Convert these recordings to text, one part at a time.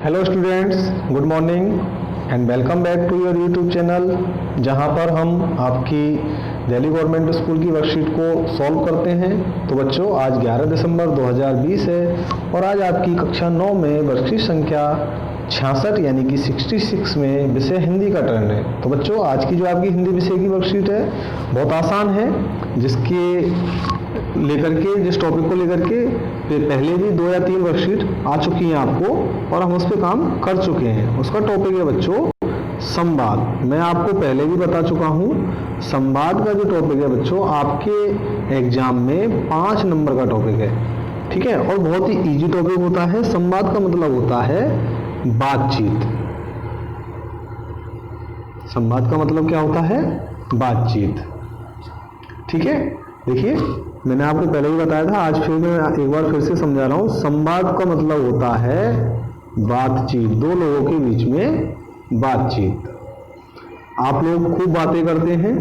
Hello students, good morning and welcome back to your YouTube channel, जहां पर हम आपकी दिल्ली गवर्नमेंट स्कूल की वर्कशीट को सॉल्व करते हैं। तो बच्चों, आज 11 दिसंबर 2020 है और आज आपकी कक्षा 9 में वर्कशीट संख्या 66 यानी कि 66 में विषय हिंदी का टर्न है। तो बच्चों, आज की जो आपकी हिंदी विषय की वर्कशीट है बहुत आसान है, जिस टॉपिक को लेकर के पहले भी 2 या 3 वर्कशीट आ चुकी हैं आपको और हम उस पर काम कर चुके हैं। उसका टॉपिक है बच्चों संवाद। मैं आपको पहले भी बता चुका हूं, संवाद का जो टॉपिक है बच्चों आपके एग्जाम में 5 नंबर का टॉपिक है, ठीक है, और बहुत ही इजी टॉपिक होता है। संवाद का मतलब होता है बातचीत। संवाद का मतलब क्या होता है? बातचीत, ठीक है। देखिए, मैंने आपको पहले ही बताया था, आज फिर मैं एक बार फिर से समझा रहा हूं। संवाद का मतलब होता है बातचीत, दो लोगों के बीच में बातचीत। आप लोग खूब बातें करते हैं,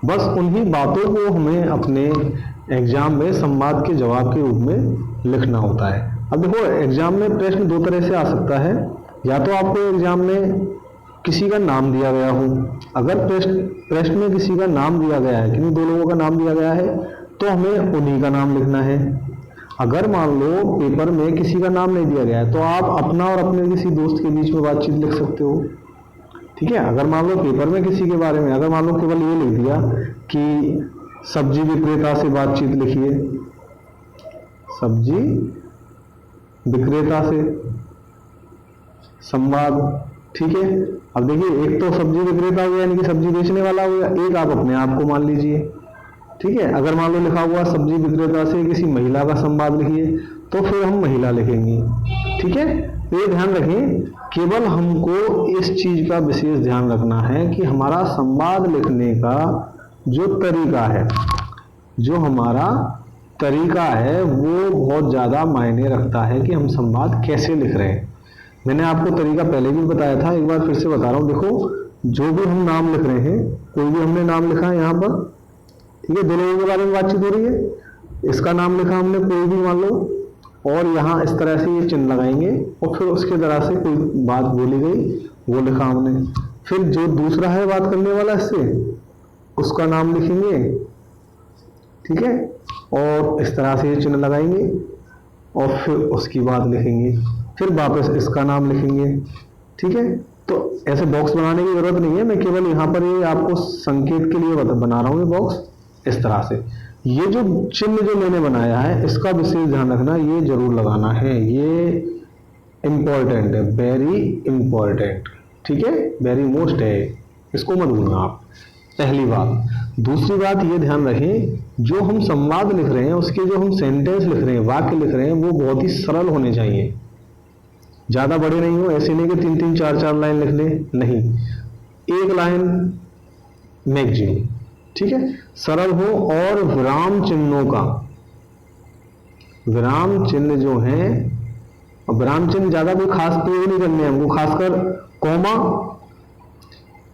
बस उन्हीं बातों को हमें अपने एग्जाम में संवाद के जवाब के रूप में लिखना होता है। अब देखो, एग्जाम में प्रश्न दो तरह से आ सकता है। या तो आपको एग्जाम में किसी का नाम दिया गया हो, अगर प्रश्न में किसी का नाम दिया गया है, किन्हीं दो लोगों का नाम दिया गया है, तो हमें उन्हीं का नाम लिखना है। अगर मान लो पेपर में किसी का नाम नहीं दिया गया है, तो आप अपना और अपने किसी दोस्त के बीच में बातचीत लिख सकते हो, ठीक है। अगर मान लो पेपर में किसी के बारे में, अगर मान लो केवल ये लिख दिया कि सब्जी विक्रेता से बातचीत लिखिए, सब्जी विक्रेता से संवाद, ठीक है। अब देखिए, एक तो सब्जी विक्रेता हो गया यानी कि सब्जी बेचने वाला हो गया, एक आप अपने आप को मान लीजिए, ठीक है। अगर मान लो लिखा हुआ सब्जी विक्रेता से किसी महिला का संवाद लिखिए, तो फिर हम महिला लिखेंगे, ठीक है। तो ये ध्यान रखें, केवल हमको इस चीज का विशेष ध्यान रखना है कि हमारा संवाद लिखने का जो तरीका है, जो हमारा तरीका है वो बहुत ज्यादा मायने रखता है कि हम संवाद कैसे लिख रहे हैं। मैंने आपको तरीका पहले भी बताया था, एक बार फिर से बता रहा हूँ। देखो, जो भी हम नाम लिख रहे हैं, कोई भी हमने नाम लिखा है यहाँ पर, ठीक है, दो लोगों के बारे में बातचीत हो रही है, इसका नाम लिखा हमने कोई भी मान लो, और यहाँ इस तरह से ये चिन्ह लगाएंगे और फिर उसके तरह से कोई बात बोली गई वो लिखा हमने। फिर जो दूसरा है बात करने वाला इससे, उसका नाम लिखेंगे, ठीक है, और इस तरह से ये चिन्ह लगाएंगे और फिर उसकी बात लिखेंगे, फिर वापस इसका नाम लिखेंगे, ठीक है। तो ऐसे बॉक्स बनाने की जरूरत नहीं है, मैं केवल यहाँ पर ये आपको संकेत के लिए बना रहा हूँ ये बॉक्स इस तरह से। ये जो चिन्ह जो मैंने बनाया है, इसका विशेष ध्यान रखना, ये जरूर लगाना है, ये इंपॉर्टेंट है, वेरी इंपॉर्टेंट, ठीक है, वेरी मोस्ट है, इसको मत भूलना आप, पहली बात। दूसरी बात ये ध्यान रखें, जो हम संवाद लिख रहे हैं उसके जो हम सेंटेंस लिख रहे हैं, वाक्य लिख रहे हैं, वो बहुत ही सरल होने चाहिए, ज्यादा बड़े नहीं हो, ऐसे नहीं कि 3-3 4-4 लाइन लिख ले, नहीं, एक लाइन मैक्सिमम, ठीक है, सरल हो। और विराम चिन्हों का, विराम चिन्ह जो है, और विराम चिन्ह ज्यादा कोई खास प्रयोग नहीं करने हैं हमको, खासकर कॉमा,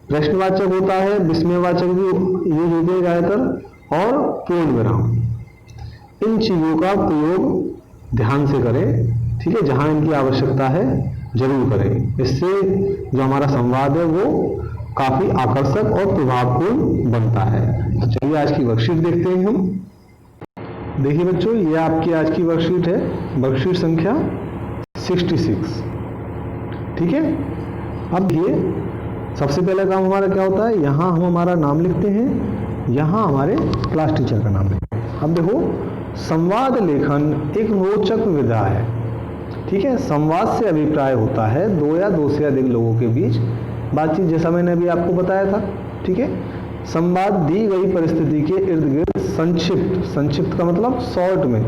प्रश्नवाचक होता है, विस्मयवाचक भी यूज होते हैं ज्यादातर, और पूर्ण विराम, इन चीजों का प्रयोग ध्यान से करें, ठीक है, जहां इनकी आवश्यकता है जरूर करें। इससे जो हमारा संवाद है वो काफी आकर्षक और प्रभावपूर्ण बनता है। तो चलिए आज की वर्कशीट देखते हैं हम। देखिए बच्चों, ये आपकी आज की वर्कशीट है, वर्कशीट संख्या 66, ठीक है। अब ये सबसे पहला काम हमारा क्या होता है, यहाँ हम हमारा नाम लिखते हैं, यहाँ हमारे क्लास टीचर का नाम लिखते हैं। अब देखो, संवाद लेखन एक रोचक विधा है, ठीक है। संवाद से अभिप्राय होता है दो या दो से अधिक लोगों के बीच बातचीत, जैसा मैंने अभी आपको बताया था, ठीक है। संवाद दी गई परिस्थिति के इर्द गिर्द संक्षिप्त, संक्षिप्त का मतलब शॉर्ट में,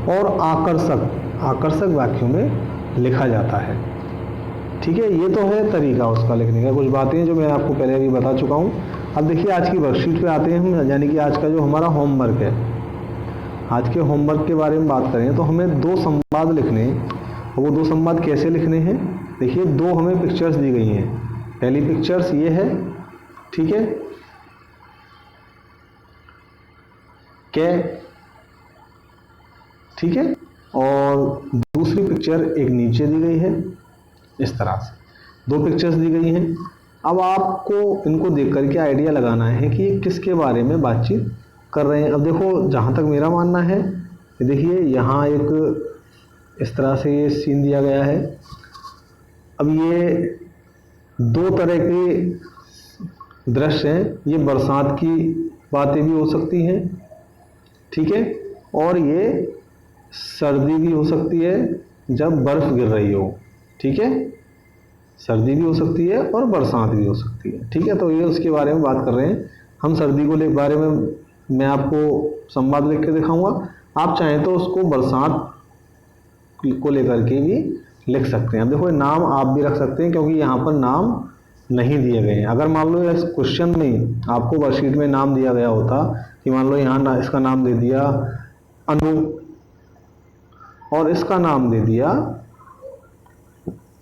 और आकर्षक वाक्यों में लिखा जाता है, ठीक है। ये तो है तरीका उसका लिखने का, कुछ बातें जो मैं आपको पहले भी बता चुका हूँ। अब देखिए आज की वर्कशीट पे आते हैं हम, यानी कि आज का जो हमारा होमवर्क है, आज के होमवर्क के बारे में बात करें तो हमें 2 संवाद लिखने हैं। वो 2 संवाद कैसे लिखने हैं, देखिए 2 हमें पिक्चर्स दी गई हैं। पहली पिक्चर्स ये है, ठीक है, कैट, ठीक है, और दूसरी पिक्चर एक नीचे दी गई है, इस तरह से 2 पिक्चर्स दी गई हैं। अब आपको इनको देख करके आइडिया लगाना है कि ये किसके बारे में बातचीत कर रहे हैं। अब देखो, जहाँ तक मेरा मानना है, देखिए यहाँ एक इस तरह से ये सीन दिया गया है। अब ये 2 तरह के दृश्य हैं, ये बरसात की बातें भी हो सकती हैं, ठीक है, और ये सर्दी भी हो सकती है जब बर्फ़ गिर रही हो, ठीक है, सर्दी भी हो सकती है और बरसात भी हो सकती है, ठीक है। तो ये उसके बारे में बात कर रहे हैं हम। सर्दी को बारे में मैं आपको संवाद लिख के दिखाऊंगा, आप चाहें तो उसको बरसात को लेकर के भी लिख सकते हैं। अब देखो, नाम आप भी रख सकते हैं क्योंकि यहाँ पर नाम नहीं दिए गए हैं। अगर मान लो इस क्वेश्चन में आपको वर्कशीट में नाम दिया गया होता कि मान लो यहाँ इसका नाम दे दिया अनु और इसका नाम दे दिया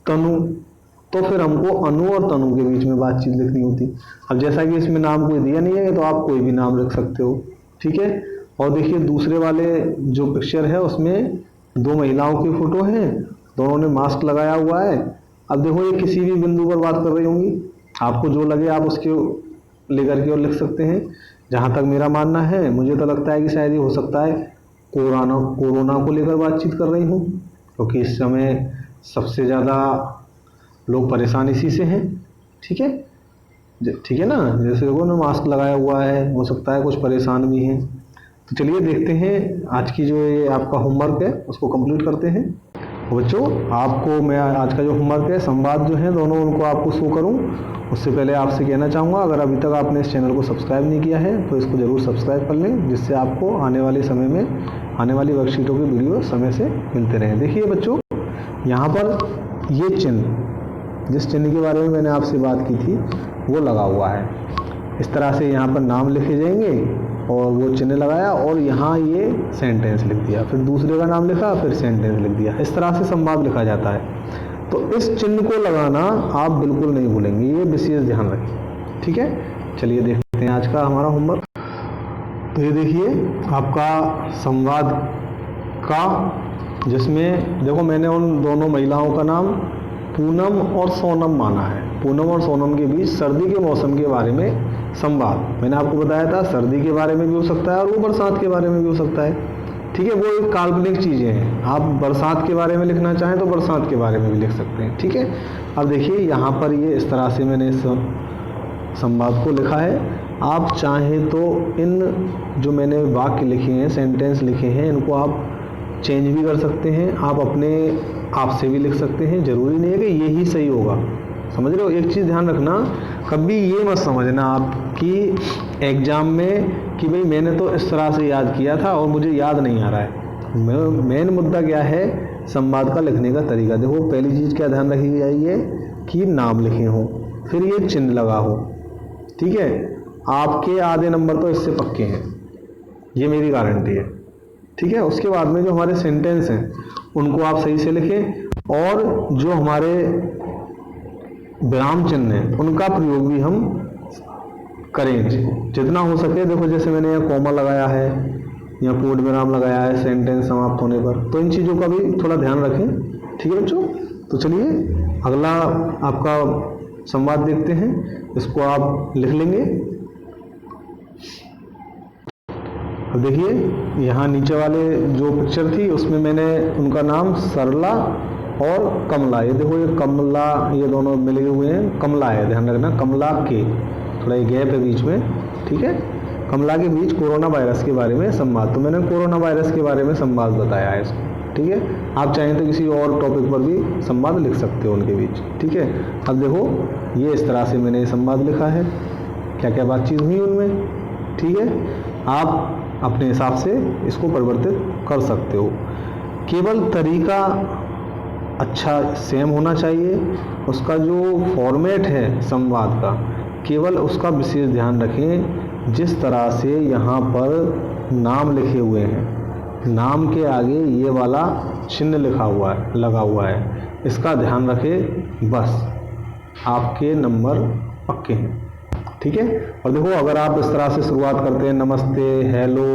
तनु, तो फिर हमको अनु और तनु के बीच में बातचीत लिखनी होती। अब जैसा कि इसमें नाम कोई दिया नहीं है तो आप कोई भी नाम लिख सकते हो, ठीक है। और देखिए दूसरे वाले जो पिक्चर है उसमें 2 महिलाओं की फोटो हैं, दोनों ने मास्क लगाया हुआ है। अब देखो, ये किसी भी बिंदु पर बात कर रही होंगी, आपको जो लगे आप उसके लेकर के और लिख सकते हैं। जहाँ तक मेरा मानना है, मुझे तो लगता है कि शायद ये हो सकता है कोरोना को लेकर बातचीत कर रही हूँ, क्योंकि इस समय सबसे ज़्यादा लोग परेशान इसी से हैं, ठीक है, ठीक है ना। जैसे लोगों ने मास्क लगाया हुआ है, हो सकता है कुछ परेशान भी हैं। तो चलिए देखते हैं आज की जो ये आपका होमवर्क है उसको कंप्लीट करते हैं। बच्चों, आपको मैं आज का जो होमवर्क है, संवाद जो है दोनों, उनको आपको शो करूं उससे पहले आपसे कहना चाहूँगा, अगर अभी तक आपने इस चैनल को सब्सक्राइब नहीं किया है तो इसको ज़रूर सब्सक्राइब कर लें, जिससे आपको आने वाले समय में आने वाली वर्कशीटों की वीडियो समय से मिलते रहें। देखिए बच्चों, यहाँ पर ये चिन्ह, जिस चिन्ह के बारे में मैंने आपसे बात की थी वो लगा हुआ है। इस तरह से यहाँ पर नाम लिखे जाएंगे और वो चिन्ह लगाया और यहाँ ये सेंटेंस लिख दिया, फिर दूसरे का नाम लिखा, फिर सेंटेंस लिख दिया। इस तरह से संवाद लिखा जाता है। तो इस चिन्ह को लगाना आप बिल्कुल नहीं भूलेंगे, ये विशेष ध्यान रखें, ठीक है। चलिए देखते हैं आज का हमारा होमवर्क। तो ये देखिए आपका संवाद का, जिसमें देखो मैंने उन दोनों महिलाओं का नाम पूनम और सोनम माना है। पूनम और सोनम के बीच सर्दी के मौसम के बारे में संवाद, मैंने आपको बताया था सर्दी के बारे में भी हो सकता है और वो बरसात के बारे में भी हो सकता है, ठीक है। वो एक काल्पनिक चीज़ें हैं, आप बरसात के बारे में लिखना चाहें तो बरसात के बारे में भी लिख सकते हैं, ठीक है। अब देखिए यहाँ पर ये इस तरह से मैंने इस संवाद को लिखा है। आप चाहें तो इन जो मैंने वाक्य लिखे हैं, सेंटेंस लिखे हैं, इनको आप चेंज भी कर सकते हैं, आप अपने आप से भी लिख सकते हैं। ज़रूरी नहीं है कि ये ही सही होगा, समझ रहे हो। एक चीज़ ध्यान रखना, कभी ये मत समझना आप कि एग्ज़ाम में कि भाई मैंने तो इस तरह से याद किया था और मुझे याद नहीं आ रहा है। मेन मुद्दा क्या है, संवाद का लिखने का तरीका। देखो पहली चीज़ क्या ध्यान रखी जाइए कि नाम लिखे हों, फिर ये चिन्ह लगा हो, ठीक है। आपके आधे नंबर तो इससे पक्के हैं, ये मेरी गारंटी है, ठीक है। उसके बाद में जो हमारे सेंटेंस हैं उनको आप सही से लिखें और जो हमारे विराम चिन्ह हैं उनका प्रयोग भी हम करें जितना हो सके। देखो जैसे मैंने यहाँ कॉमा लगाया है, यहाँ पूर्ण विराम लगाया है सेंटेंस समाप्त होने पर, तो इन चीज़ों का भी थोड़ा ध्यान रखें, ठीक है बच्चों। तो चलिए अगला आपका संवाद देखते हैं, इसको आप लिख लेंगे। अब देखिए यहाँ नीचे वाले जो पिक्चर थी उसमें मैंने उनका नाम सरला और कमला, ये देखो ये कमला, ये दोनों मिले हुए हैं, कमला है, ध्यान रखना कमला के, थोड़ा ये गैप है बीच में, ठीक है। कमला के बीच कोरोना वायरस के बारे में संवाद, तो मैंने कोरोना वायरस के बारे में संवाद बताया है इसको, ठीक है। आप चाहें तो किसी और टॉपिक पर भी संवाद लिख सकते हो उनके बीच, ठीक है। अब देखो ये इस तरह से मैंने संवाद लिखा है, क्या क्या बातचीत हुई उनमें, ठीक है। आप अपने हिसाब से इसको परिवर्तित कर सकते हो। केवल तरीका अच्छा सेम होना चाहिए, उसका जो फॉर्मेट है संवाद का केवल उसका विशेष ध्यान रखें। जिस तरह से यहाँ पर नाम लिखे हुए हैं, नाम के आगे ये वाला चिन्ह लिखा हुआ है, लगा हुआ है, इसका ध्यान रखें, बस आपके नंबर पक्के हैं, ठीक है। और देखो अगर आप इस तरह से शुरुआत करते हैं नमस्ते, हेलो,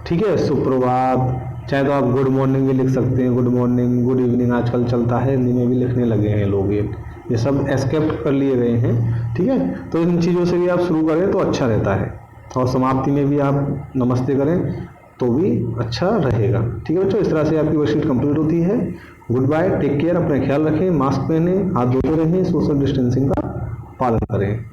ठीक है, सुप्रभात, चाहे तो आप गुड मॉर्निंग भी लिख सकते हैं, गुड मॉर्निंग, गुड इवनिंग आजकल चलता है, हिंदी में भी लिखने लगे हैं लोग। ये सब एस्केप कर लिए गए हैं, ठीक है। तो इन चीज़ों से भी आप शुरू करें तो अच्छा रहता है, और समाप्ति में भी आप नमस्ते करें तो भी अच्छा रहेगा, ठीक है बच्चों। इस तरह से आपकी वर्कशीट कंप्लीट होती है। गुड बाय, टेक केयर, अपना ख्याल रखें, मास्क पहनें, हाथ धोते रहें, सोशल डिस्टेंसिंग का पालन करें।